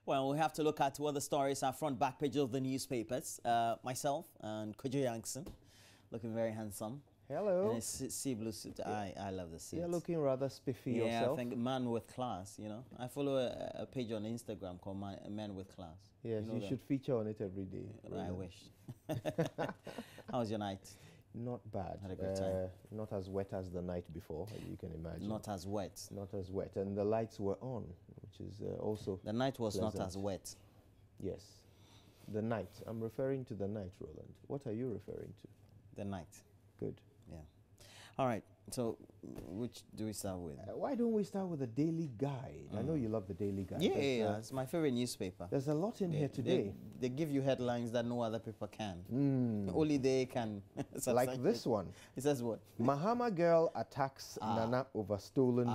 Well, we have to look at what the stories are front back page of the newspapers. Myself and Kojo Yankson, looking very handsome. Hello. And a sea blue suit. I love the suit. You're looking rather spiffy yourself. Yeah, I think man with class, you know. I follow a page on Instagram called Man with Class. Yes, you should feature on it every day. I wish. How was your night? Not bad. Had a good time. Not as wet as the night before, you can imagine. Not as wet. Not as wet. And the lights were on, which is also The night was pleasant. not as wet. Yes. The night. I'm referring to the night, Roland. What are you referring to? The night. Good. Yeah. All right. So, which do we start with? Why don't we start with the Daily Guide? I know you love the Daily Guide. Yeah. It's my favorite newspaper. There's a lot in here today. They give you headlines that no other paper can. Only they can. Like this one. It says what? Mahama girl attacks Nana over stolen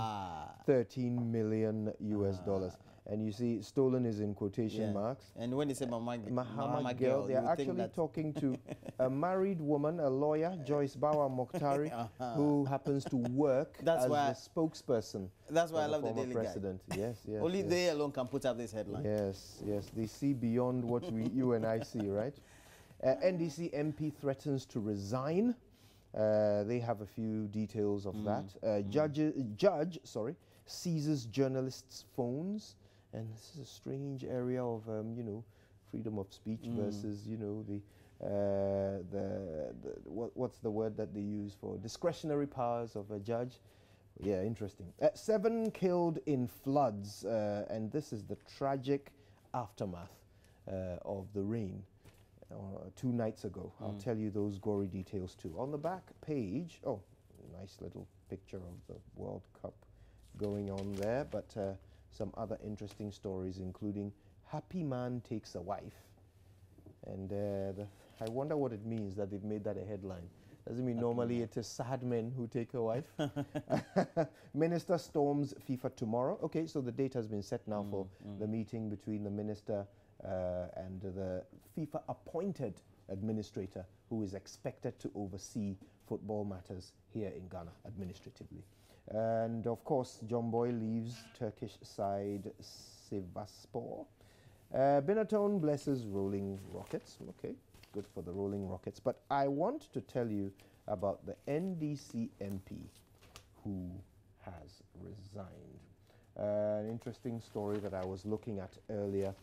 13 million US dollars. And you see, stolen is in quotation marks. And when they say Mahama girl, they're actually talking to a married woman, a lawyer, Joyce Bawa Mokhtari, who happens to work as the spokesperson. That's why I love the Daily President. Guide. Yes, yes. Only they alone can put up this headline. Yes, yes. They see beyond what you and I see, right? NDC MP threatens to resign. They have a few details of that. Judge seizes journalists' phones. And this is a strange area of, you know, freedom of speech versus, you know, what's the word that they use for discretionary powers of a judge? Yeah, interesting. 7 killed in floods, and this is the tragic aftermath of the rain 2 nights ago. I'll tell you those gory details too. On the back page, oh, nice little picture of the World Cup going on there, but some other interesting stories, including happy man takes a wife. And I wonder what it means that they've made that a headline. Doesn't mean normally it is sad men who take a wife. Minister storms FIFA tomorrow. Okay, so the date has been set now for the meeting between the minister and the FIFA appointed administrator who is expected to oversee football matters here in Ghana administratively. And of course, John Boy leaves Turkish side Sivasspor. Benetton blesses Rolling Rockets. Okay, good for the Rolling Rockets. But I want to tell you about the NDC MP who has resigned. An interesting story that I was looking at earlier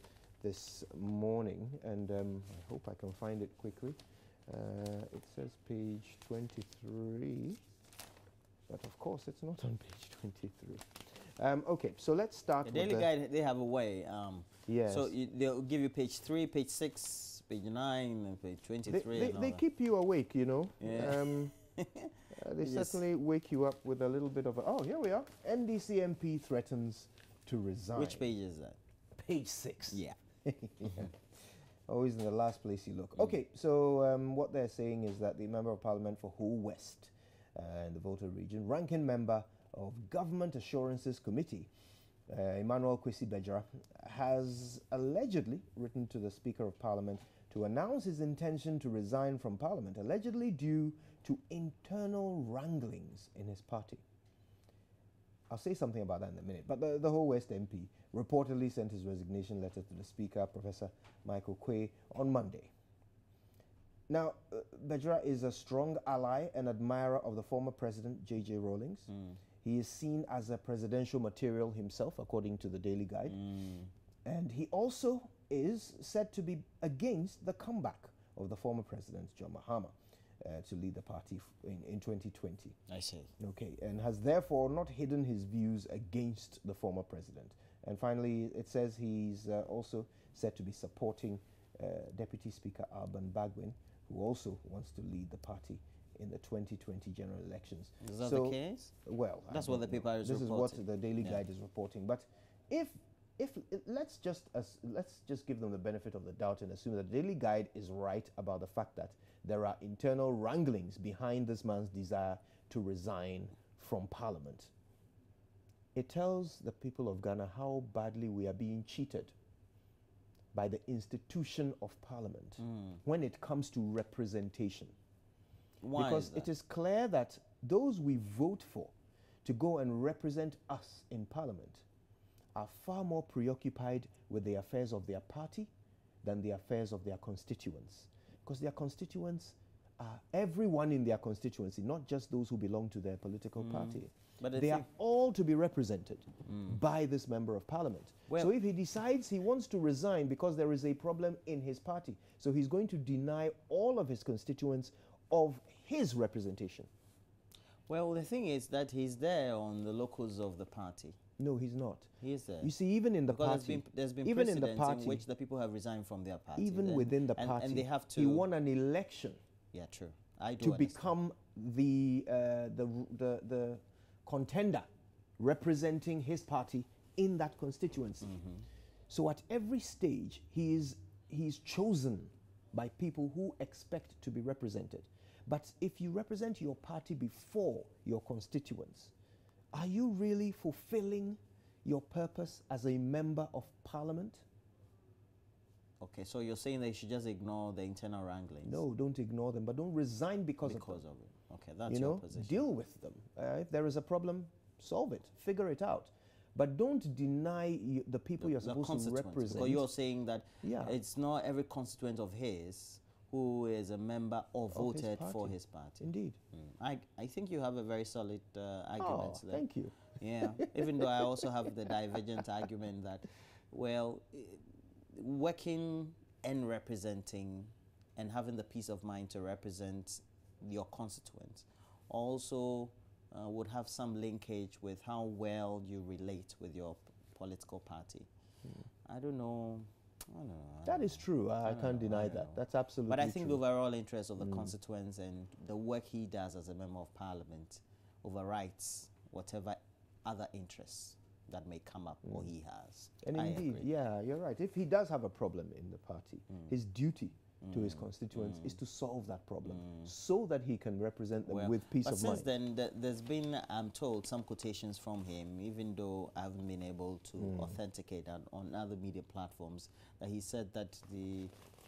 this morning, and I hope I can find it quickly. It says page 23. But of course, it's not on page 23. Okay, so let's start with the Daily Guide. They have a way. Yes. So they'll give you page 3, page 6, page 9, and page 23. They keep you awake, you know. Yeah. They certainly wake you up with a little bit of a... Oh, here we are. NDC MP threatens to resign. Which page is that? Page 6. Yeah. Yeah. Always in the last place you look. Okay, so what they're saying is that the Member of Parliament for Ho West in the Volta region, ranking member of Government Assurances Committee, Emmanuel Kwesi Bejara, has allegedly written to the Speaker of Parliament to announce his intention to resign from Parliament, allegedly due to internal wranglings in his party. I'll say something about that in a minute, but the Ho West MP reportedly sent his resignation letter to the Speaker, Professor Michael Quay, on Monday. Now, Bejara is a strong ally and admirer of the former president, J.J. Rawlings. He is seen as a presidential material himself, according to the Daily Guide. And he also is said to be against the comeback of the former president, John Mahama, to lead the party in 2020. I see. Okay, and has therefore not hidden his views against the former president. And finally, it says he's also said to be supporting Deputy Speaker Alban Bagwin, who also wants to lead the party in the 2020 general elections. Is that the case? Well, that's what the paper is reporting. This is what the Daily Guide is reporting. But if let's just give them the benefit of the doubt and assume that the Daily Guide is right about the fact that there are internal wranglings behind this man's desire to resign from Parliament. It tells the people of Ghana how badly we are being cheated by the institution of Parliament when it comes to representation. Why? Because it is clear that those we vote for to go and represent us in Parliament are far more preoccupied with the affairs of their party than the affairs of their constituents. Because their constituents are everyone in their constituency, not just those who belong to their political party. But they are all to be represented by this member of parliament. Well, so if he decides he wants to resign because there is a problem in his party, so he's going to deny all of his constituents of his representation. well, the thing is that he's there on the locals of the party. No, he's not. He is there. You see, even in the Because party, there's been even in the precedents party, in which the people have resigned from their party. even within the party, and they have to. he won an election Yeah, true. I do to understand. become the contender representing his party in that constituency. So at every stage, he's chosen by people who expect to be represented. But if you represent your party before your constituents, are you really fulfilling your purpose as a member of parliament? Okay, so you're saying they should just ignore the internal wranglings? No, don't ignore them, but don't resign because of them. it. Okay, that's You your know, position. deal with them. If there is a problem, solve it, figure it out. But don't deny the people you're supposed to constituents, represent. Because you're saying that Yeah. it's not every constituent of his who is a member or Of his voted for party. his party. Indeed. I think you have a very solid argument Oh, there. thank you. Yeah, even though I also have the divergent argument that, well, working and representing and having the peace of mind to represent your constituents also would have some linkage with how well you relate with your political party. I don't know. That is true. I can't deny that. That's absolutely But I think true. the overall interest of the constituents and the work he does as a member of parliament overrides whatever other interests that may come up or he has. And I indeed, agree. yeah, you're right. If he does have a problem in the party, his duty to his constituents is to solve that problem so that he can represent them with peace but of since mind. then, there's been, I'm told, some quotations from him, even though I haven't been able to authenticate that on other media platforms, that he said that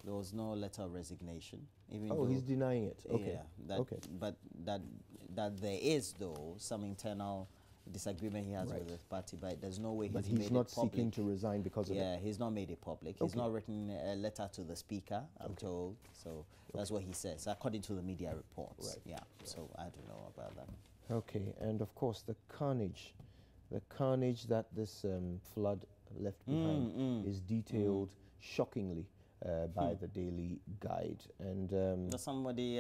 there was no letter of resignation. Even Oh, though, he's denying it. Okay. Yeah, but that there is, though, some internal disagreement he has with his party, but there's no way But he's he's made not it public. seeking to resign because of it. Yeah, he's not made it public. He's not written a letter to the speaker, I'm told. So that's what he says, according to the media reports. Right. Yeah, so I don't know about that. Okay, and of course the carnage that this flood left behind is detailed shockingly by the Daily Guide. And There's somebody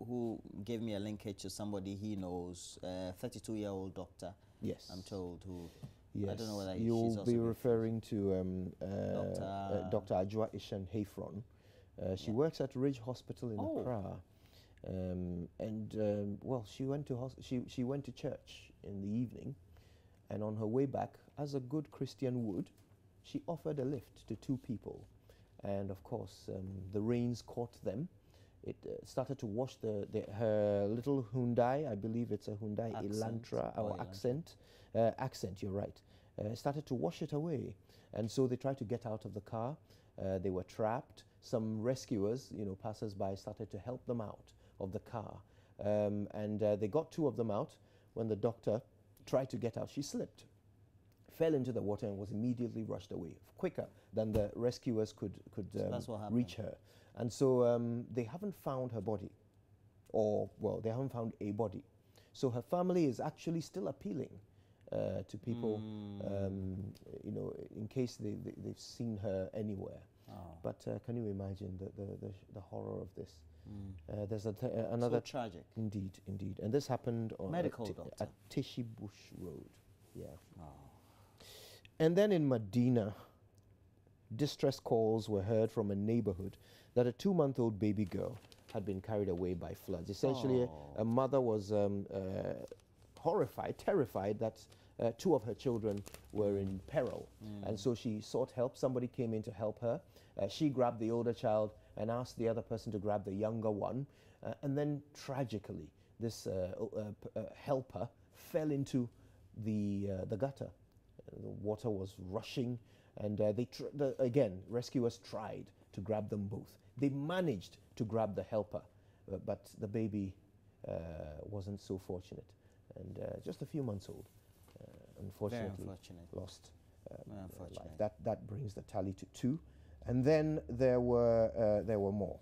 who gave me a linkage to somebody he knows, 32-year-old doctor, yes, I'm told, who yes, I don't know whether she's you'll also be been- referring to Dr. Dr. Ajwa Ishan Hayfron. She works at Ridge Hospital in Accra. Well, she went to she went to church in the evening, and on her way back, as a good Christian would, she offered a lift to two people, and of course the rains caught them. It started to wash her little Hyundai, I believe it's a Hyundai Elantra or Accent. Accent, you're right. Started to wash it away, and so they tried to get out of the car. They were trapped. Some rescuers, passers-by, started to help them out of the car. And they got two of them out. When the doctor tried to get out, she slipped, fell into the water, and was immediately rushed away, quicker than the rescuers could that's what happened. reach her. And so they haven't found her body, they haven't found a body. So her family is actually still appealing to people, in case they've seen her anywhere. But can you imagine the horror of this? There's another So tragic. Indeed. And this happened on Medical doctor. at Tishi Bush Road. Yeah. And then in Medina, distress calls were heard from a neighborhood that a 2-month-old baby girl had been carried away by floods. Essentially, a mother was horrified, terrified that two of her children were in peril. And so she sought help. Somebody came in to help her. She grabbed the older child and asked the other person to grab the younger one. And then tragically, this helper fell into the gutter. The water was rushing, and again, rescuers tried to grab them both. They managed to grab the helper, but the baby wasn't so fortunate, and just a few months old. Unfortunately, Very unfortunate. lost Unfortunately. That brings the tally to 2. And then there were more.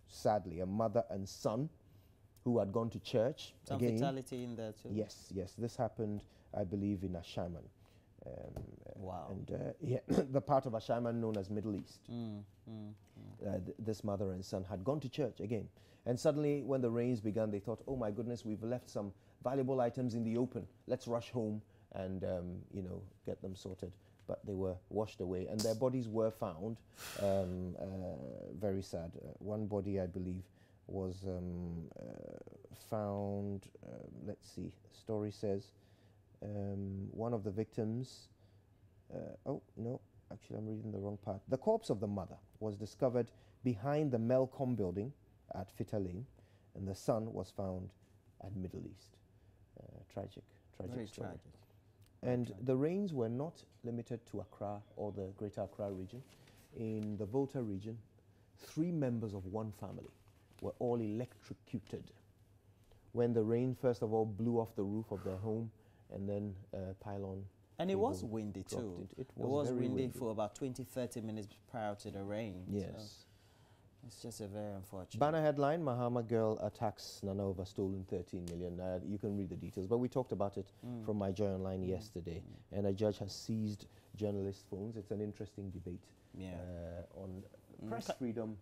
Sadly, a mother and son who had gone to church. Some again, fatality in there too. Yes, yes. This happened, I believe, in Ashaman. Wow. And yeah, the part of Ashaman known as Middle East. This mother and son had gone to church again. And suddenly, when the rains began, they thought, oh my goodness, we've left some valuable items in the open. Let's rush home and, get them sorted. But they were washed away, and their bodies were found. Very sad. One body, I believe, was found. Let's see. The story says one of the victims. Oh no, actually, I'm reading the wrong part. The corpse of the mother was discovered behind the Melcom building at Fitter Lane, and the son was found at Middle East. Tragic Very story. tragic. And the rains were not limited to Accra or the Greater Accra region. In the Volta region, 3 members of one family were all electrocuted when the rain first of all blew off the roof of their home, and then pylon. And it was windy too. It was very windy for about 20-30 minutes prior to the rain. Yes. So it's just a very unfortunate. Banner headline: Mahama girl attacks Nana over stolen 13 million. You can read the details, but we talked about it from My Joy Online yesterday. And a judge has seized journalists' phones. It's an interesting debate on press freedom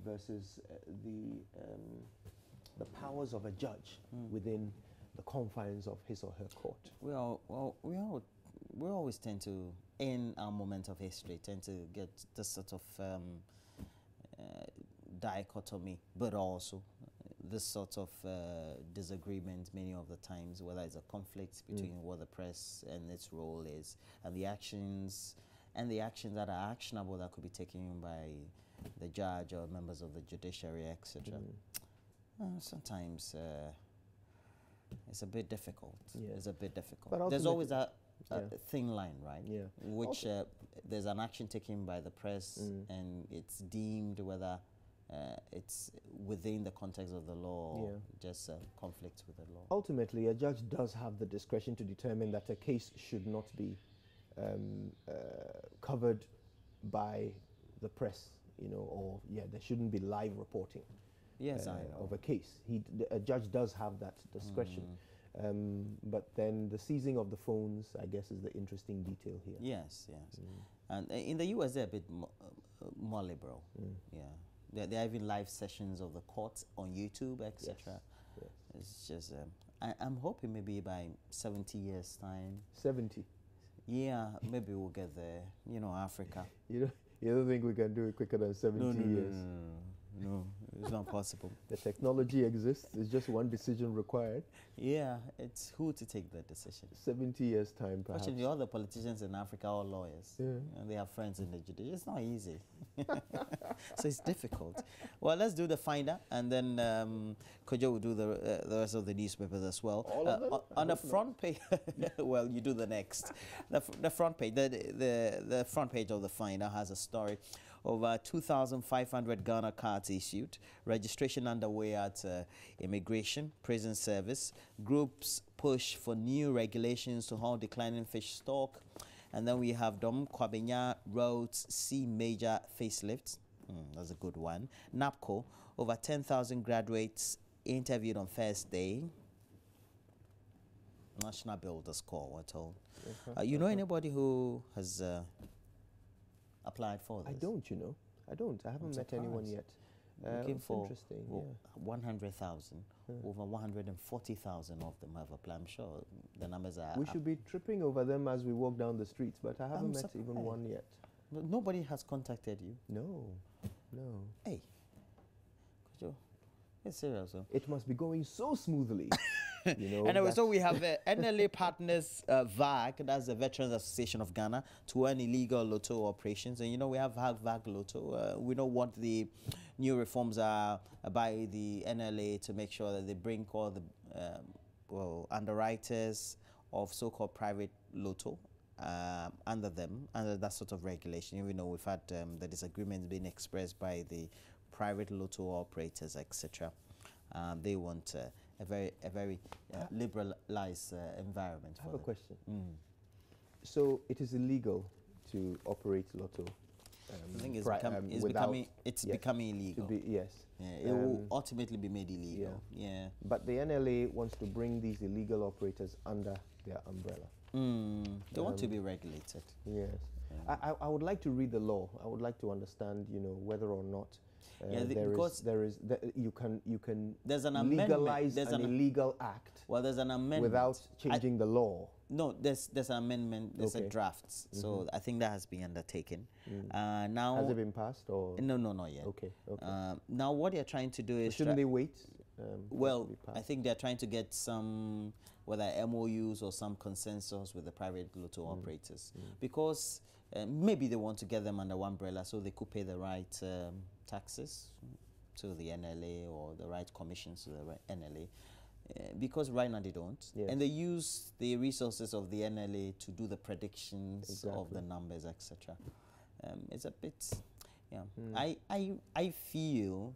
versus the powers of a judge within the confines of his or her court. We always tend to, in our moment of history, tend to get this sort of dichotomy, but also this sort of disagreement many of the times, whether it's a conflict between what the press and its role is, and the actions that are actionable that could be taken by the judge or members of the judiciary, etc. Sometimes it's a bit difficult. It's a bit difficult. But there's always a thin line, right? Yeah. Which there's an action taken by the press, and it's deemed whether it's within the context of the law or just conflicts with the law. Ultimately, a judge does have the discretion to determine that a case should not be covered by the press, or there shouldn't be live reporting. Yes, I know. Of a case. A judge does have that discretion. But then the seizing of the phones, I guess, is the interesting detail here. Yes. And in the US, they're a bit more liberal. Yeah. There are even live sessions of the courts on YouTube, etc. Yes. It's just, I'm hoping maybe by 70 years' time. 70? Yeah, maybe we'll get there. Africa. You don't think we can do it quicker than 70 years? No, it's not possible. The technology exists. It's just one decision required. Yeah, it's who to take that decision. 70 years' time, perhaps. Fortunately, all the politicians in Africa are lawyers. Yeah. And they have friends in the judiciary. It's not easy. So it's difficult. Well, let's do the finder, and then Kojo will do the rest of the newspapers as well. All of them? On the front page, well, you do the next. The front page, the front page of the finder has a story. Over 2,500 Ghana cards issued. Registration underway at Immigration, Prison Service. Groups push for new regulations to halt declining fish stock. And then we have Dom Kwabenya Roads C major facelift. That's a good one. NAPCO, over 10,000 graduates interviewed on first day. National Builders Corps, we're told. You know anybody who has applied for this? I don't, I don't. I haven't met anyone yet. Looking for interesting. 100,000. Over 140,000 of them have applied. I'm sure the numbers are. We should be tripping over them as we walk down the streets, but I haven't met even one yet. Nobody has contacted you? No. Hey, it's serious. Huh? It must be going so smoothly. Anyway, so we have NLA Partners VAG, that's the Veterans Association of Ghana, to earn illegal lotto operations. And we have VAG Lotto. We know what the new reforms are by the NLA to make sure that they bring all the underwriters of so-called private lotto under that sort of regulation. Even though we've had the disagreements being expressed by the private lotto operators, etc. They want a very liberalized environment. I have a question. So it is illegal to operate lotto. I think it's, without- it's yes, becoming illegal. yes. Yeah, it will ultimately be made illegal. Yeah. But the NLA wants to bring these illegal operators under their umbrella. They want to be regulated. Yes. I would like to read the law. I would like to understand, whether or not you can there's an legalize amendment. an illegal act. Well, there's an amendment without changing the law. No, there's an amendment. There's a draft. So I think that has been undertaken. Now, has it been passed or? No, not yet. Okay. Now, what they're trying to do is shouldn't they wait? Well, I think they're trying to get some, whether MOUs or some consensus with the private lotto operators, because maybe they want to get them under one umbrella so they could pay the right taxes to the NLA or the right commissions to the NLA. Because right now they don't, and they use the resources of the NLA to do the predictions of the numbers, etc. It's a bit, I feel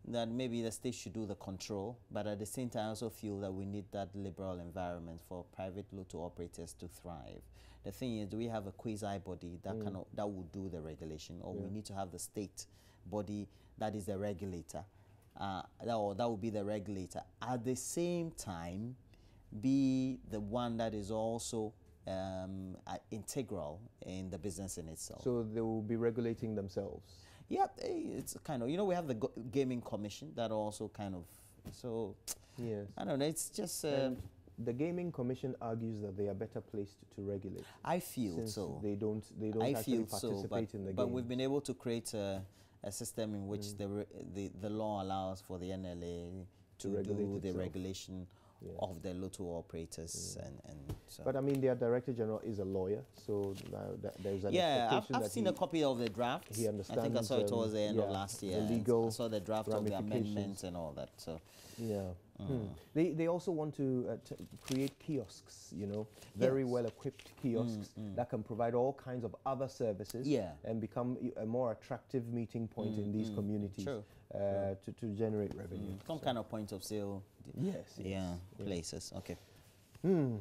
that maybe the state should do the control, but at the same time I also feel that we need that liberal environment for private lotto operators to thrive. The thing is, do we have a quasi body that that will do the regulation, or we need to have the state body that is the regulator? That will be the regulator. At the same time, be the one that is also integral in the business in itself. So they will be regulating themselves. Yeah, it's kind of, we have the gaming commission that also kind of, so yes. I don't know, it's just the gaming commission argues that they are better placed to regulate. I feel since so. They don't actually participate in the game. But we've been able to create a system in which the law allows for the NLA to do the regulation of the lotto operators, and so. But I mean, their director general is a lawyer, so there's an expectation I've seen a copy of the draft. He understands. I think I saw it towards the end of last year. The legal I saw the draft of the amendments and all that. So they also want to create kiosks, very well equipped kiosks that can provide all kinds of other services and become a more attractive meeting point in these communities to generate revenue. Some kind of point of sale. Places. Okay. Oh,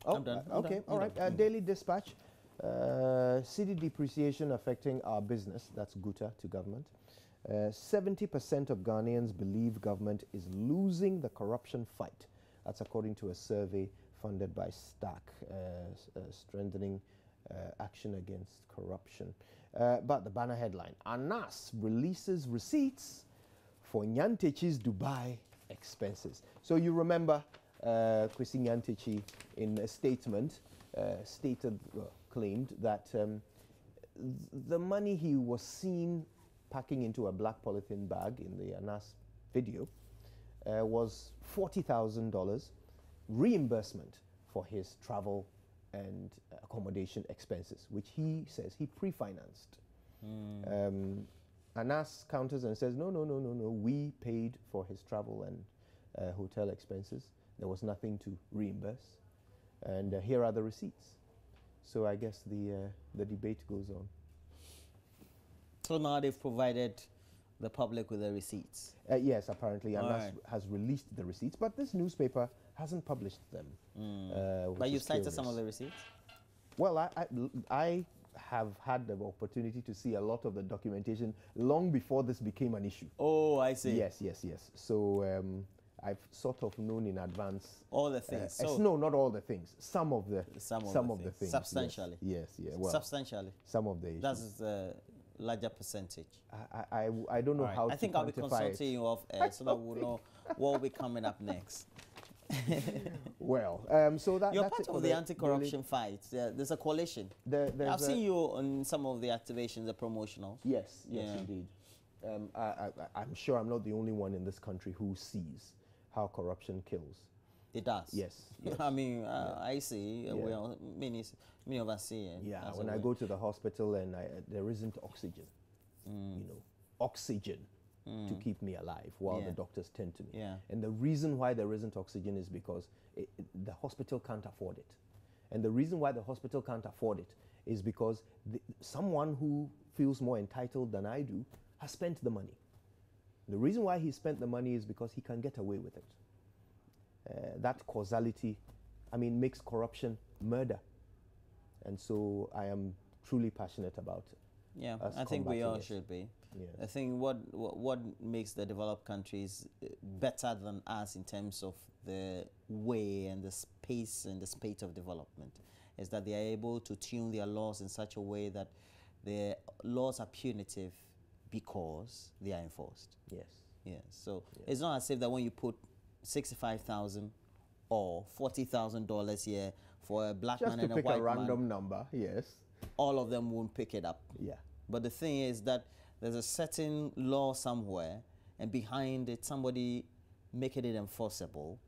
I'm done. Okay, all right. Daily Dispatch. Cedi depreciation affecting our business. That's Guta to government. 70% of Ghanaians believe government is losing the corruption fight. That's according to a survey funded by STAC, strengthening action against corruption. But the banner headline, Anas releases receipts for Nyantechi's Dubai expenses. So you remember Kwesi Nyantechi in a statement claimed that the money he was seen packing into a black polythene bag in the Anas video was $40,000 reimbursement for his travel and accommodation expenses, which he says he pre-financed. Anas counters and says, no, we paid for his travel and hotel expenses. There was nothing to reimburse. And here are the receipts. So I guess the debate goes on. So now they've provided the public with the receipts? Yes, apparently Anas has released the receipts, but this newspaper hasn't published them. But you cited some of the receipts? Well, I have had the opportunity to see a lot of the documentation long before this became an issue. Oh, I see. Yes. So I've sort of known in advance all the things. No, not all the things. Some of the things. Substantially. Yes. Well, substantially. Some of the issues. That's the larger percentage. I don't know how to quantify it. I think I'll be consulting you off air so that we'll know what will be coming up next. Well, so you're part of the anti-corruption fight. There's a coalition. I've seen you on some of the activations, the promotionals. Yes, indeed. I'm sure I'm not the only one in this country who sees how corruption kills. It does. Yes. I mean, I see. Many of us see it. Yeah. When I go to the hospital and there isn't oxygen, oxygen. To keep me alive while the doctors tend to me. Yeah. And the reason why there isn't oxygen is because the hospital can't afford it. And the reason why the hospital can't afford it is because someone who feels more entitled than I do has spent the money. The reason why he spent the money is because he can get away with it. That causality, makes corruption murder. And so I am truly passionate about it. Yeah, I think we all should be. Yeah. I think what makes the developed countries better than us in terms of the way and the space and the spate of development is that they are able to tune their laws in such a way that the laws are punitive because they are enforced. Yes. Yeah. So it's not as if that when you put 65,000 or $40,000 here for a black man and a white man, just to pick a random number, yes, all of them won't pick it up. Yeah. But the thing is that there's a certain law somewhere, and behind it, somebody making it enforceable.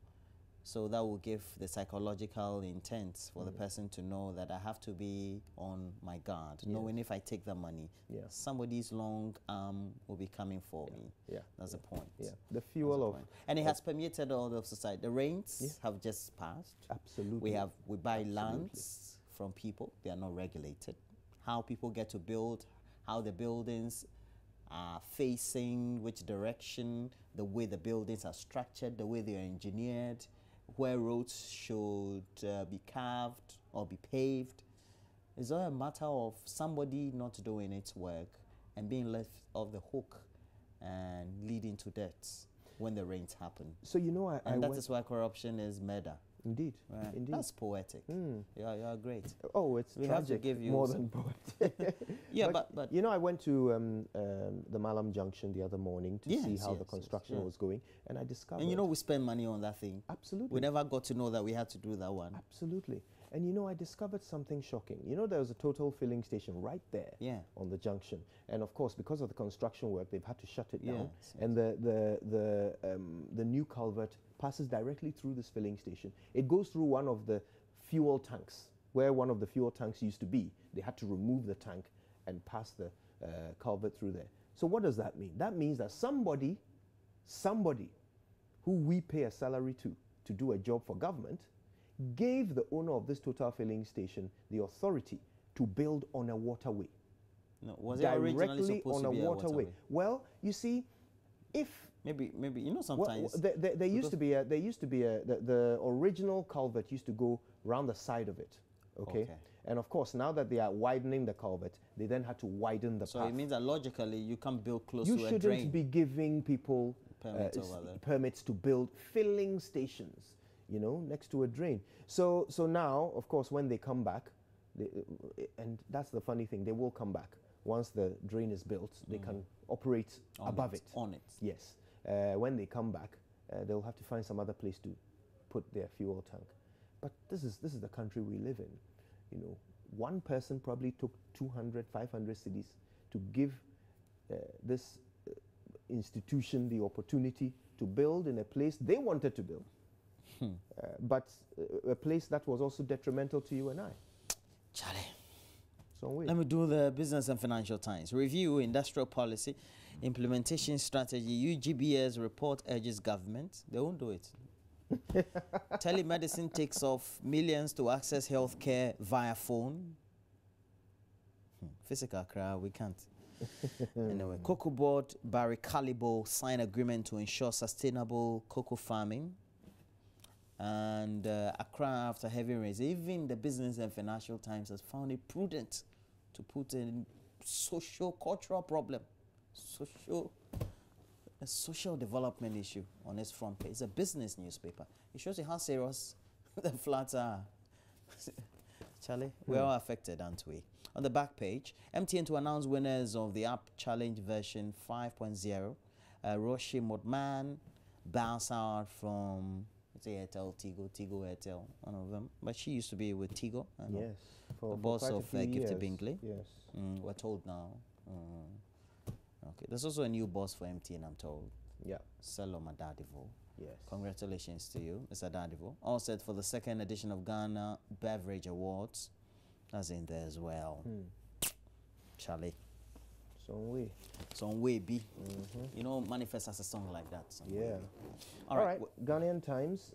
So that will give the psychological intent for the person to know that I have to be on my guard, knowing if I take the money, somebody's long arm will be coming for me. Yeah, that's the point. Yeah, the fuel of, and it has permeated all of society. The rains have just passed. Absolutely. We buy lands from people; they are not regulated. How people get to build, how the buildings are facing, which direction, the way the buildings are structured, the way they are engineered, where roads should be carved or be paved. It's all a matter of somebody not doing its work and being left off the hook and leading to deaths when the rains happen. So you know, that is why corruption is murder. Indeed, right. Indeed. That's poetic. You're great. Oh, it's we tragic, have to give you more than poetic. Yeah, but you know, I went to the Malam Junction the other morning to see how the construction was going, and I discovered. And you know, we spend money on that thing. Absolutely. We never got to know that we had to do that one. Absolutely. And you know, I discovered something shocking. You know, there was a total filling station right there on the junction. And of course, because of the construction work, they've had to shut it down. And the new culvert passes directly through this filling station. It goes through one of the fuel tanks, where one of the fuel tanks used to be. They had to remove the tank and pass the culvert through there. So what does that mean? That means that somebody who we pay a salary to do a job for government, gave the owner of this total filling station the authority to build on a waterway. No, was it originally supposed to be a waterway? Well, you see, if maybe you know sometimes there used to be the original culvert used to go round the side of it, okay? And of course, now that they are widening the culvert, they then had to widen the path. So it means that logically you can't build close to a drain. You shouldn't be giving people permits to build filling stations, you know, next to a drain. So now, of course, when they come back, and that's the funny thing, they will come back. Once the drain is built, they can operate above it. On it. Yes. When they come back, they'll have to find some other place to put their fuel tank. But this is the country we live in. You know, one person probably took 200, 500 cities to give this institution the opportunity to build in a place they wanted to build. But a place that was also detrimental to you and I. Charlie. So let me do the Business and Financial Times. Review industrial policy, implementation strategy. UGBS report urges government. They won't do it. Telemedicine takes off, millions to access healthcare via phone. Physical crowd, we can't. Anyway, Cocoa Board, Barry Calibo sign agreement to ensure sustainable cocoa farming. And Accra, after heavy rains, even the Business and Financial Times has found it prudent to put a social-cultural problem, a social development issue on its front page. It's a business newspaper. It shows you how serious the floods are. Charlie, we're all affected, aren't we? On the back page, MTN to announce winners of the app challenge version 5.0. Roshi Modman bounce out from Airtel, Tigo, Airtel, one of them. But she used to be with Tigo. Yes. The boss of Gifty Bingley. Yes. We're told now. Okay. There's also a new boss for MTN, I'm told. Yeah. Selo Madadivo. Yes. Congratulations to you, Mr. Dadivo. All set for the second edition of Ghana Beverage Awards. That's in there as well. Charlie. Some way B. You know, Manifest has a song like that. Yeah. All right. Ghanaian Times,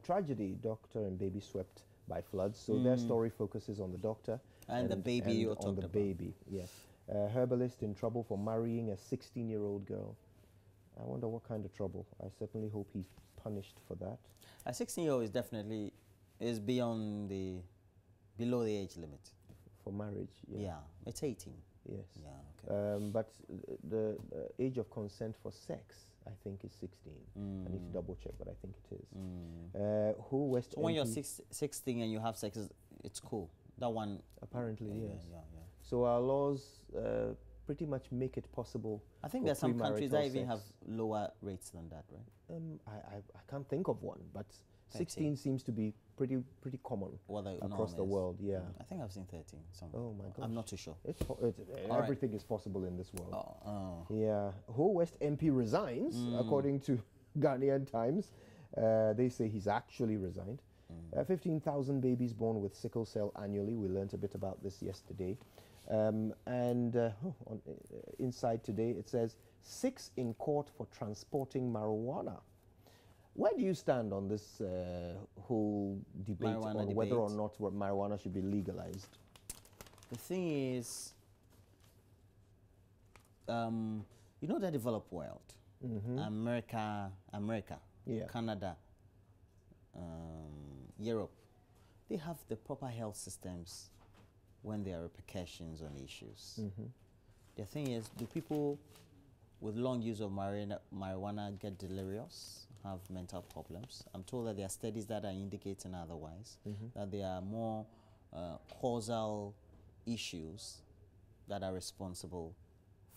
tragedy, doctor and baby swept by floods. So their story focuses on the doctor. And the baby you're talking about. On the baby, yes. Herbalist in trouble for marrying a 16-year-old girl. I wonder what kind of trouble. I certainly hope he's punished for that. A 16-year-old is definitely beyond the Below the age limit. For marriage, Yeah, it's 18. Yes. Yeah, okay. But the age of consent for sex, I think, is 16. I need to double check, but I think it is. Who West So when you're MP 16 and you have sex, it's cool. That one. Apparently, yes. Yeah. So our laws pretty much make it possible. I think there's some countries that even sex. have lower rates than that, right? I can't think of one, but 13. 16 seems to be pretty common across the world. Yeah. I think I've seen 13. Somewhere. Oh my gosh. I'm not too sure. Everything is possible in this world. Oh. Yeah. Who West MP resigns, according to Ghanaian Times. They say he's actually resigned. 15,000 babies born with sickle cell annually. We learned a bit about this yesterday. Inside today, it says 6 in court for transporting marijuana. Where do you stand on this whole debate on whether or not marijuana should be legalized? The thing is, you know, the developed world, America, Canada, Europe, they have the proper health systems when there are repercussions on issues. The thing is, do people with long use of marijuana get delirious, have mental problems? I'm told that there are studies that are indicating otherwise, that there are more causal issues that are responsible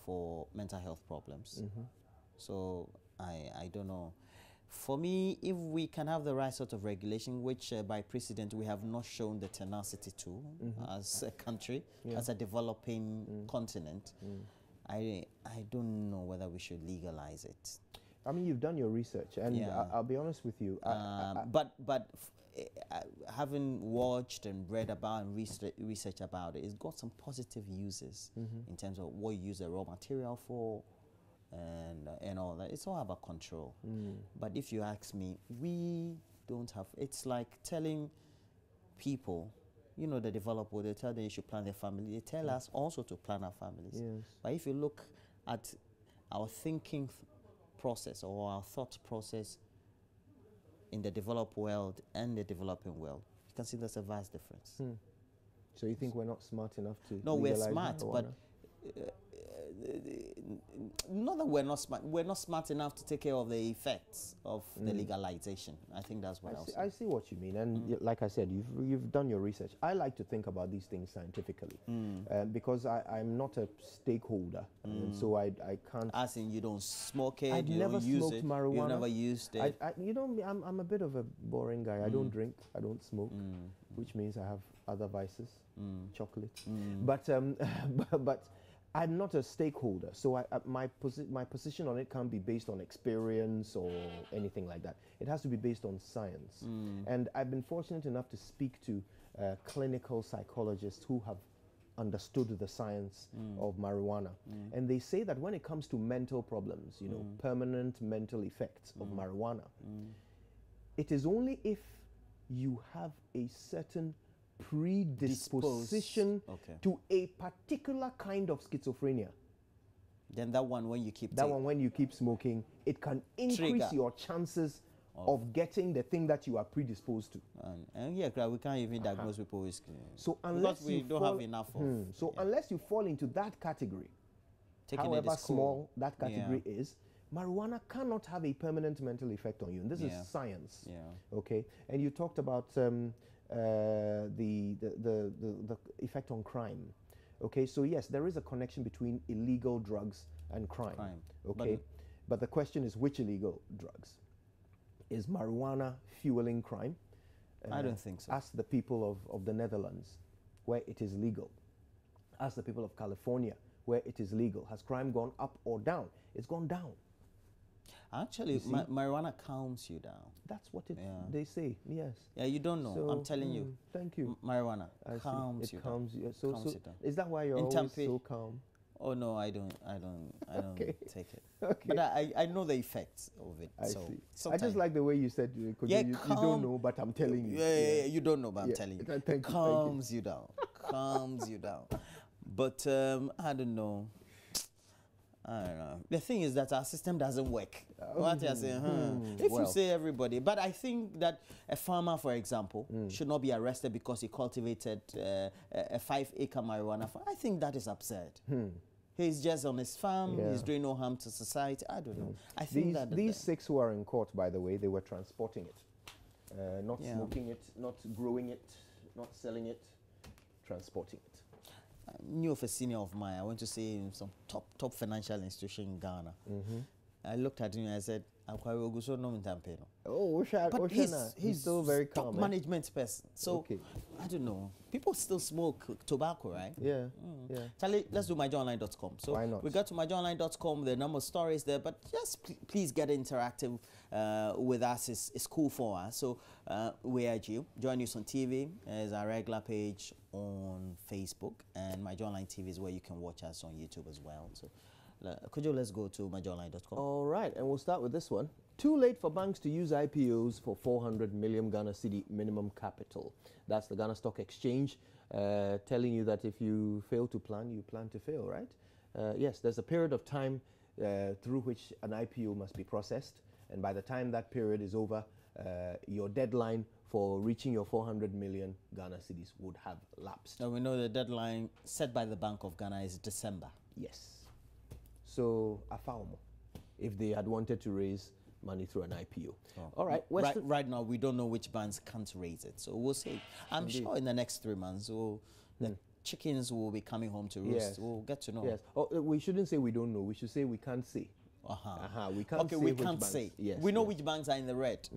for mental health problems. So I don't know. For me, if we can have the right sort of regulation, which by precedent we have not shown the tenacity to as a country, as a developing continent, I don't know whether we should legalize it. I mean, you've done your research, and I'll be honest with you. But having watched and read about and research about it, it's got some positive uses in terms of what you use the raw material for, and all that. It's all about control. But if you ask me, we don't have. It's like telling people, you know, the developed world, they tell them you should plan their family. They tell us also to plan our families. Yes. But if you look at our thinking process or our thought process in the developed world and the developing world, you can see there's a vast difference. So you think we're not smart enough to No, we're legalize smart, marijuana? but not that we're not smart. We're not smart enough to take care of the effects of the legalization. I think that's what I see what you mean, and like I said, you've done your research. I like to think about these things scientifically, because I'm not a stakeholder, and so I can't. As in, you don't smoke it. I've you never don't use smoked it. marijuana. You've never used it. You know, I'm a bit of a boring guy. I don't drink. I don't smoke, which means I have other vices, chocolate. But I'm not a stakeholder, so my position on it can't be based on experience or anything like that. It has to be based on science. And I've been fortunate enough to speak to clinical psychologists who have understood the science of marijuana. And they say that when it comes to mental problems, you know, permanent mental effects of marijuana, it is only if you have a certain predisposition to a particular kind of schizophrenia. Then that one, when you keep when you keep smoking, it can increase your chances of getting the thing that you are predisposed to. And we can't even diagnose people with so unless we don't have enough of. Unless you fall into that category, however small that category is, marijuana cannot have a permanent mental effect on you. And this is science. Okay. And you talked about the effect on crime. Okay, so yes, there is a connection between illegal drugs and crime. Okay, but the question is, which illegal drugs? Is marijuana fueling crime? I don't think so. Ask the people of the Netherlands, where it is legal. Ask the people of California, where it is legal. Has crime gone up or down? It's gone down. Actually, marijuana calms you down. That's what they say, yes. Yeah, you don't know. So, I'm telling you. Thank you. Marijuana calms you down. Calms you. So is that why you're always so calm? Oh no, I don't take it. Okay. But I know the effects of it. I see. I just like the way you said you don't know, but I'm telling you. Yeah, you don't know, but I'm telling you. It calms you down. Calms you down. But I don't know. I don't know. The thing is that our system doesn't work. Oh, What you're saying, if well. you say everybody, but I think that a farmer, for example, should not be arrested because he cultivated a 5-acre marijuana farm. I think that is absurd. He's just on his farm. Yeah. He's doing no harm to society. I don't know. I think These 6 who are in court, by the way, they were transporting it, not smoking it, not growing it, not selling it, transporting it. I knew of a senior of mine. I went to see him some top financial institution in Ghana. I looked at him and I said, Oh, but he's still very calm. Top management person. So I don't know. People still smoke tobacco, right? Yeah. Yeah. Charlie, let's do myjoyonline.com. So why not? we got to myjoyonline.com. The number of stories there, but just please get interactive with us. It's cool for us. So we urge you. JoyNews on TV is our regular page on Facebook, and MyJoyOnline TV is where you can watch us on YouTube as well. So could you let's go to myjoyonline.com. All right, and we'll start with this one. Too late for banks to use IPOs for 400 million Ghana cedi minimum capital. That's the Ghana Stock Exchange telling you that if you fail to plan, you plan to fail, right? Yes, there's a period of time through which an IPO must be processed, and by the time that period is over, your deadline for reaching your 400 million Ghana cedis would have lapsed. And we know the deadline set by the Bank of Ghana is December. Yes. So, if they had wanted to raise money through an IPO. All right. Right now, we don't know which banks can't raise it. So we'll see. I'm sure in the next 3 months, the chickens will be coming home to roost. Yes. We'll get to know. Yes. Oh, we shouldn't say we don't know. We should say we can't say. We can't say we which can't banks. say. Yes, we know which banks are in the red.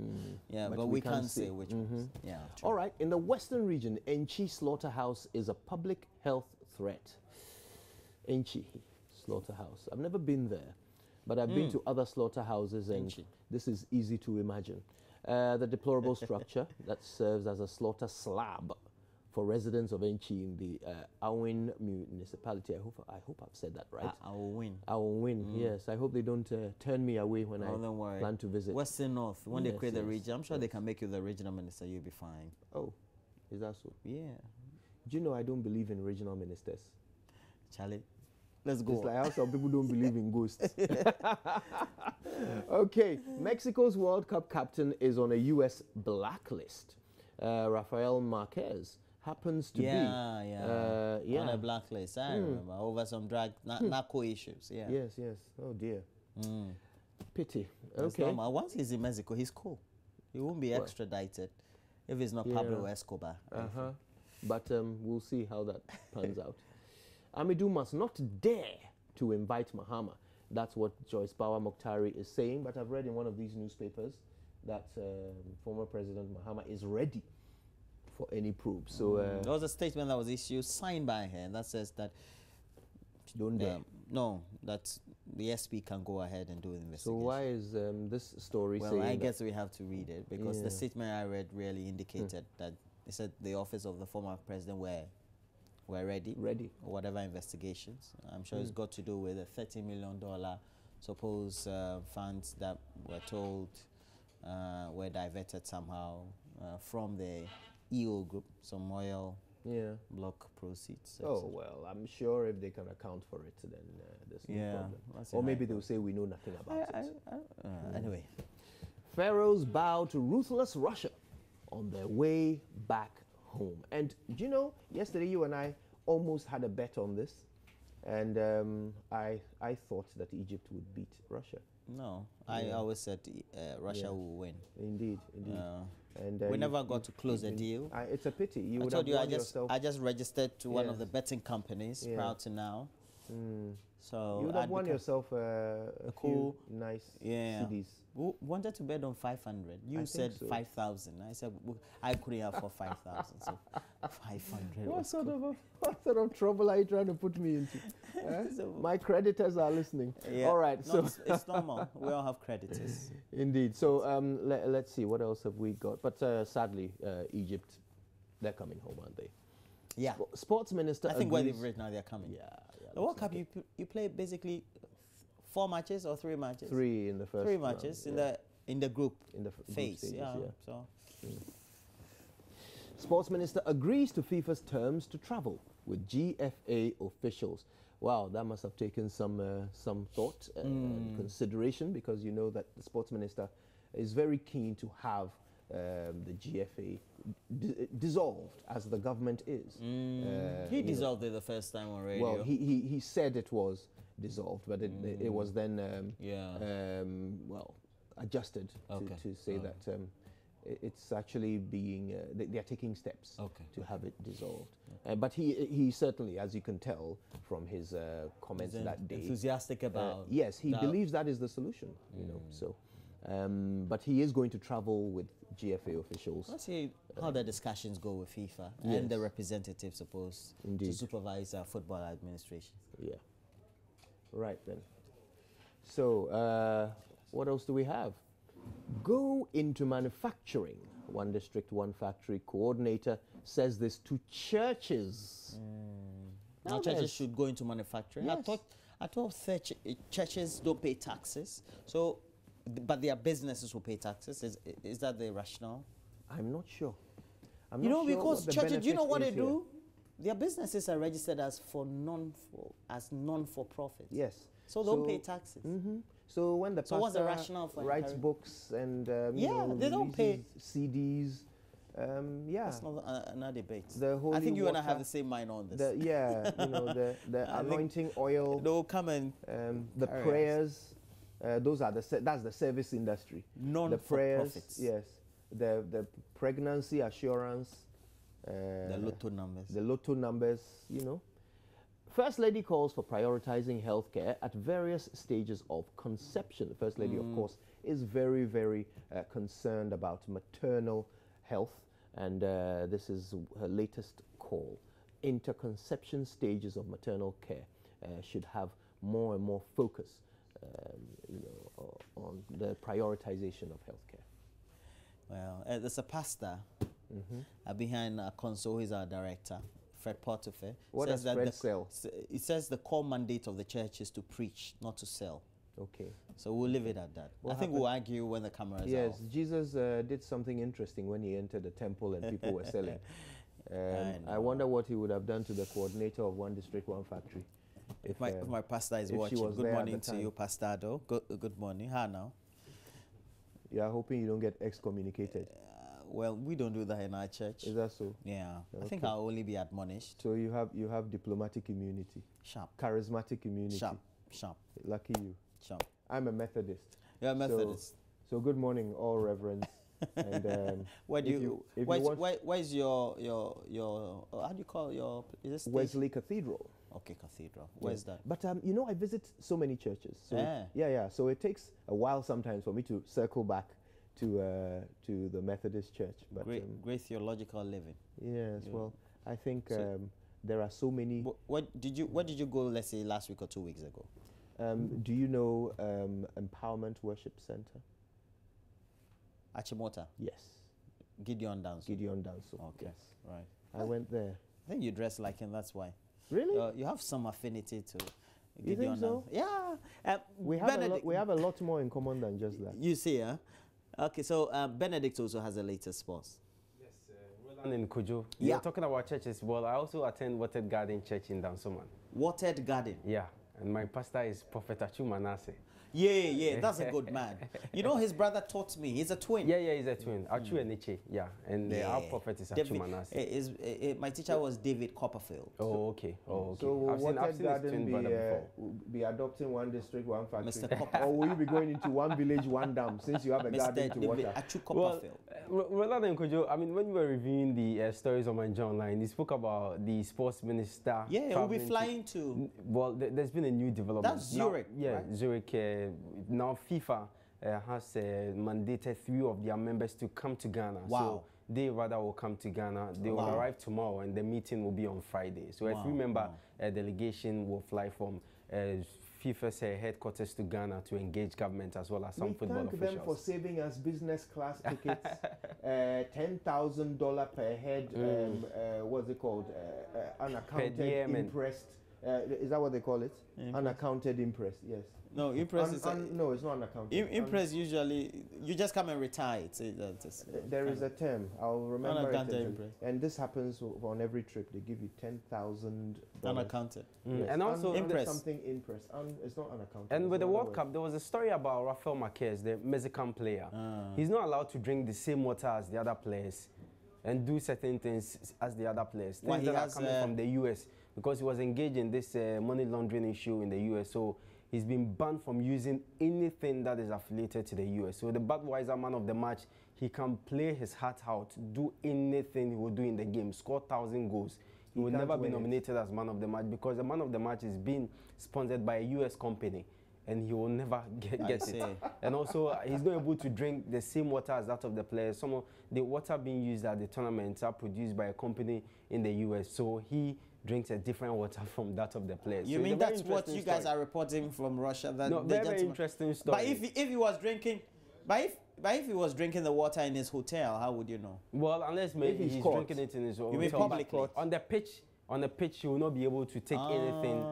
Yeah, but we can't say which ones. Yeah. True. All right. In the Western region, Enchi Slaughterhouse is a public health threat. Enchi Slaughterhouse. I've never been there, but I've been to other slaughterhouses, and this is easy to imagine. The deplorable structure that serves as a slaughter slab for residents of Enchi in the Awin municipality. I hope I've said that right. Awin, yes. I hope they don't turn me away when I plan to visit. Western North, when they create the region, I'm sure they can make you the regional minister. You'll be fine. Oh, is that so? Yeah. Do you know I don't believe in regional ministers? Charlie, let's go. It's like how some people don't believe in ghosts. Okay, Mexico's World Cup captain is on a U.S. blacklist. Rafael Marquez happens to be on a blacklist. I remember over some drug narco issues. Yeah. Yes. Oh dear. Pity. Okay. Once he's in Mexico, he's cool. He won't be extradited if it's not Pablo Escobar. But we'll see how that pans out. Amidu must not dare to invite Mahama. That's what Joyce Power Mokhtari is saying. But I've read in one of these newspapers that former President Mahama is ready for any probe. So there was a statement that was issued, signed by her, that says that don't dare. No, that the SP can go ahead and do the investigation. So why is this story saying? Well, I guess we have to read it because the statement I read really indicated that they said the office of the former president were ready, or whatever investigations. I'm sure it's got to do with a $30 million suppose funds that were told were diverted somehow from the EO group, some oil block proceeds. Oh, well, I'm sure if they can account for it, then there's no problem. Or maybe they'll say we know nothing about it. Anyway. Pharaohs bow to ruthless Russia on their way back home. And do you know, yesterday you and I almost had a bet on this, and I thought that Egypt would beat Russia. No, I always said Russia will win. Indeed. And we never got to close the deal. It's a pity. You I would told have you I just registered to one of the betting companies prior to now. So you would have won yourself a cool, nice CDs. We wanted to bet on 500. You said 5,000. I said I couldn't afford 5,000. So 500. What sort of trouble are you trying to put me into? So my creditors are listening. Yeah. All right. No, so it's normal. We all have creditors. Indeed. So let's see what else have we got. But sadly, Egypt, they're coming home, aren't they? Yeah. Sports minister. I think where they've reached now, they're coming. Yeah. The World Cup, you play basically 4 matches or 3 matches? 3 in the first. 3 matches in the group in the phase. Stages, So. Sports Minister agrees to FIFA's terms to travel with GFA officials. Wow, that must have taken some thought and consideration, because you know that the Sports Minister is very keen to have the GFA dissolved, as the government is. He dissolved it the first time on radio. Well, he said it was dissolved, but it was then well, adjusted to say that it's actually being they are taking steps to have it dissolved. But he certainly, as you can tell from his comments that day, enthusiastic about. Yes, he believes that is the solution. You know, so. But he is going to travel with GFA officials. Let's see how the discussions go with FIFA and the representatives supposed to supervise football administration. Yeah. Right then. So, what else do we have? Go into manufacturing. One district, one factory coordinator says this to churches. Now churches should go into manufacturing. Yes. I thought churches don't pay taxes. So, but their businesses will pay taxes. Is that the rationale? I'm not sure. You know, because churches, do you know what they do? Their businesses are registered as non-for-profit. Yes. So don't pay taxes. So when the pastor what's the rationale for writes books and they don't pay CDs, that's not another debate. The holy I think you water, and I have the same mind on this. The anointing oil. They'll come and the prayers. Those are that's the service industry. The prayers, yes. The pregnancy assurance. The lotto numbers. The lotto numbers, you know. First Lady calls for prioritizing healthcare at various stages of conception. The First Lady, of course, is very, very concerned about maternal health, and this is her latest call. Interconception stages of maternal care should have more and more focus, on the prioritization of healthcare. Well, there's a pastor behind Console, he's our director, Fred Portefe. What does Fred sell? It says the core mandate of the church is to preach, not to sell. Okay. So we'll leave it at that. I think we'll argue when the camera is off. Yes, Jesus did something interesting when he entered the temple and people were selling. I wonder what he would have done to the coordinator of One District, One Factory. If my pastor is watching, good morning to you, Pastor Ado. Good morning. How now? You are hoping you don't get excommunicated. Well, we don't do that in our church. Is that so? Yeah. Okay. I think I'll only be admonished. So you have diplomatic immunity. Sharp. Charismatic immunity. Sharp. Lucky you. Sharp. I'm a Methodist. You're a Methodist. So good morning, all reverends. And why is your how do you call your Wesley Cathedral? Okay, Cathedral. Where's that? But I visit so many churches. So so it takes a while sometimes for me to circle back to the Methodist Church. But great theological living. Yes, well, I think there are so many. Where did you go? Let's say last week or 2 weeks ago. Do you know Empowerment Worship Center? Achimota? Yes. Gideon Danso? Gideon Danso. Okay. Yes. Right. I went there. I think you dress like him, that's why. Really? You have some affinity to You Gideon think so? Danso. Yeah. We have a lot more in common than just that. You see, huh? Okay, so Benedict also has a latest sports. Yes, Roland and Kojo. You're talking about churches. Well, I also attend Watered Garden Church in Dansoman. Watered Garden? Yeah, and my pastor is Prophet Achu Manasseh. Yeah, that's a good man. You know, his brother taught me. He's a twin. Yeah, he's a twin. Achu and Niche. Yeah, and our prophet is Achu Manasseh. My teacher was David Copperfield. Oh, okay. Oh, okay. So I've seen his twin brother before. Be adopting One District, One Factory? Mr. Copperfield. Or will you be going into One Village, One Dam, since you have a garden to water? Achu Copperfield. Roland and Kojo, I mean, when you were reviewing the stories on my John Online, you spoke about the sports minister. Yeah, we'll be flying to. Well, there's been a new development. That's Zurich. Right? Zurich. Now FIFA has mandated 3 of their members to come to Ghana. Wow. So they rather will come to Ghana. They will arrive tomorrow, and the meeting will be on Friday. So a 3-member delegation will fly from FIFA's headquarters to Ghana to engage government as well as some football officials. We thank them for saving us business class tickets, $10,000 per head, what's it called, unaccounted interest Is that what they call it? Unaccounted imprest, yes. No, impress is... no, it's not unaccounted. Impress usually, you just come and retire. There is a term. I'll remember it. Impress. And this happens on every trip. They give you $10,000. Unaccounted. Yes. And also impress. Something impress. It's not unaccounted. And with the World Cup, there was a story about Rafael Marquez, the Mexican player. He's not allowed to drink the same water as the other players and do certain things as the other players. Things that are coming from the US, because he was engaged in this money laundering issue in the US. So he's been banned from using anything that is affiliated to the US. So the Budweiser man of the match, he can play his heart out, do anything he will do in the game, score 1,000 goals. He will never be nominated as man of the match because the man of the match is being sponsored by a US company and he will never get it. And also, he's not able to drink the same water as that of the players. Some of the water being used at the tournaments are produced by a company in the US. So he drinks a different water from that of the players. You mean that's what you guys are reporting from Russia? That no, very interesting story. But if he was drinking, if he was drinking the water in his hotel, how would you know? Well, unless maybe he's drinking it in his hotel. You mean publicly? On the pitch, he will not be able to take anything.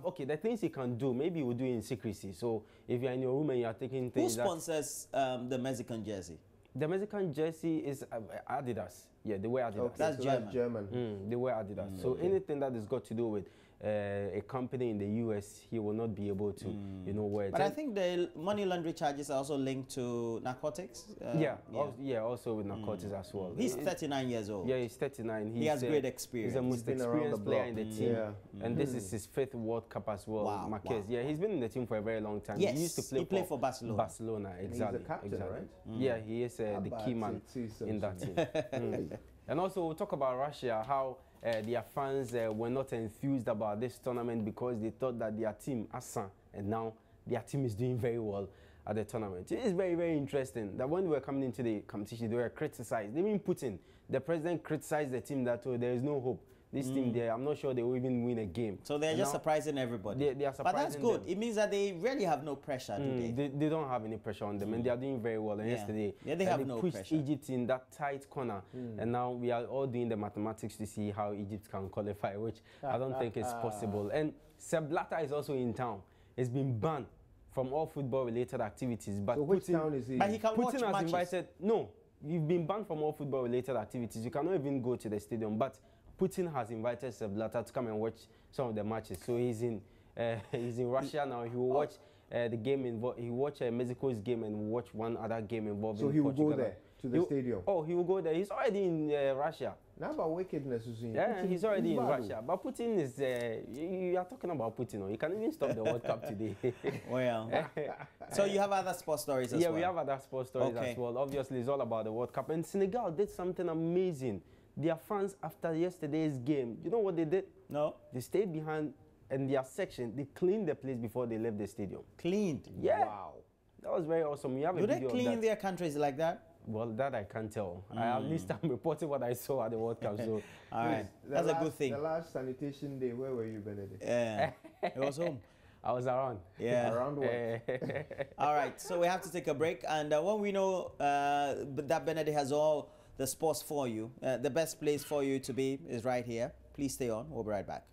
Okay, the things he can do, maybe he will do in secrecy. So if you're in your room and you're taking things... Who sponsors the Mexican jersey? The Mexican jersey is Adidas. Yeah, they wear Adidas. Okay, that's German. They wear Adidas. So anything that has got to do with a company in the US, he will not be able to, wear it. But I think the money laundering charges are also linked to narcotics. Also with narcotics as well. He's 39 years old. Yeah, he's 39. He has great experience. He's the most experienced player in the team. And this is his 5th World Cup as well, Marquez. Yeah, he's been in the team for a very long time. Yes, he used to play played for Barcelona. Barcelona, exactly. He's the captain, right? Yeah, he is the key man in that team. And also, we'll talk about Russia, how their fans were not enthused about this tournament because they thought that their team, Asa, and now their team is doing very well at the tournament. It is very, very interesting that when they were coming into the competition, they were criticized. Even Putin, the president, criticized the team that there is no hope. This team there, I'm not sure they will even win a game. So they're just surprising everybody. They are surprising. But that's good. It means that they really have no pressure, do they? They don't have any pressure on them, and they are doing very well. And yesterday, they have no pushed pressure. Egypt in that tight corner, and now we are all doing the mathematics to see how Egypt can qualify, which I don't think is possible. And Sepp Blatter is also in town. He's been banned from all football-related activities. But so which town is he? But he can watch Putin has matches. invited. No, you've been banned from all football-related activities. You cannot even go to the stadium, but Putin has invited Sepp Blatter to come and watch some of the matches. So he's in Russia now. He will watch the game He will watch Mexico's game and watch one other game involving Portugal. So he will go there to the stadium? Oh, he will go there. He's already in Russia. Now about wickedness, yeah, he's already in Russia. But Putin is, you are talking about Putin. He can even stop the World Cup today. Well, so you have other sports stories as well? Yeah, we have other sports stories as well. Obviously, it's all about the World Cup. And Senegal did something amazing. Their fans, after yesterday's game, you know what they did? No. They stayed behind in their section. They cleaned the place before they left the stadium. Cleaned? Yeah. Wow. That was very awesome. You have Do they clean their countries like that? Well, that I can't tell. At least I'm reporting what I saw at the World Cup. So, all right, that's a good thing. The last sanitation day, where were you, Benedict? Yeah, it was home. I was around. Yeah. Around what? All right, so we have to take a break. And when we know that Benedict has all the sports for you, the best place for you to be is right here. Please stay on. We'll be right back.